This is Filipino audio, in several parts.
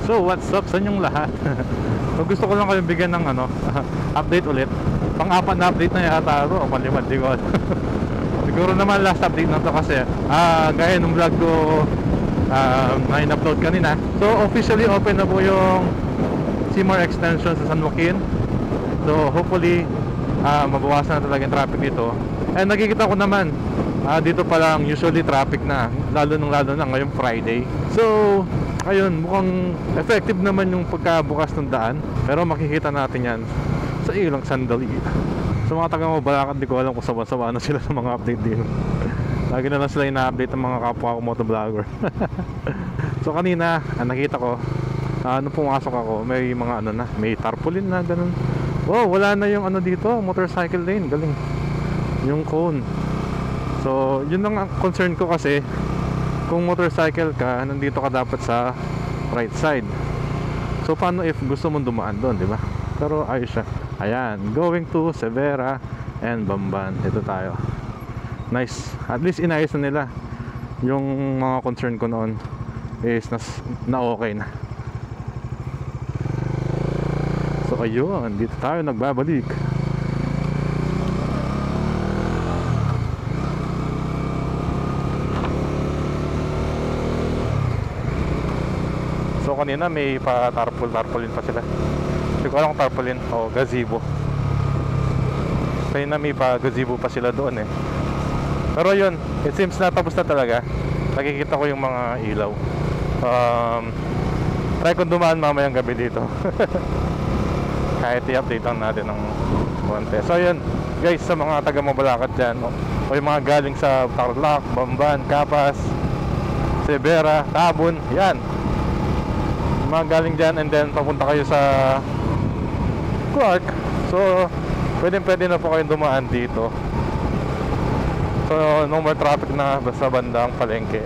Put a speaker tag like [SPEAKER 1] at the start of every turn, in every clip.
[SPEAKER 1] So what's up sa inyong lahat? So gusto ko lang kayong bigyan ng update ulit. Pang-apat na update na yata ito o pang-lima, di ko siguro naman last update na to kasi gaya ng vlog ko na in-upload kanina. So officially open na po yung Seymour extension sa San Joaquin. So hopefully mabawasan na talaga yung traffic dito. And nakikita ko naman dito pa lang usually traffic na, lalo na ngayong Friday. So ayun, mukhang effective naman yung pagkabukas ng daan. Pero makikita natin yan sa ilang sandali. Sa mga taga-Mabalacat, di ko alam kung sawa-sawa na sila sa mga update din. Lagi na lang sila ina-update ng mga kapwa ko motovlogger. So kanina, nakita ko nung pumasok ako, may mga may tarpaulin na ganun. Wow, wala na yung dito, motorcycle lane, galing. Yung cone. So yun ang concern ko kasi kung motorcycle ka, nandito ka dapat sa right side. So paano if gusto mong dumaan doon, di ba? Pero ayos siya. Ayan, going to Severa and Bamban. Ito tayo. Nice. At least inayos na nila. Yung mga concern ko noon is na okay na. So ayun, dito tayo nagbabalik. So kanina may tarpaulin pa sila. Hindi ko alam kung tarpaulin o gazebo. Kanina may gazebo pa sila doon eh. Pero yun, it seems na tapos na talaga. Nakikita ko yung mga ilaw. Try kong dumaan mamayang gabi dito. Kahit i-update lang natin ng konti. So yun guys, sa mga taga Mabalacat dyan o yung mga galing sa Tarlac, Bamban, Capas, Severa, Tabon, yan, mga galing dyan and then papunta kayo sa Clark. So pwede na po kayong dumaan dito. So no more traffic na basta bandang palengke.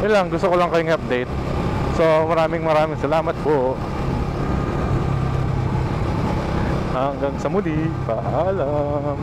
[SPEAKER 1] Yun lang, gusto ko lang kayong update. So maraming salamat po. Hanggang sa muli, paalam.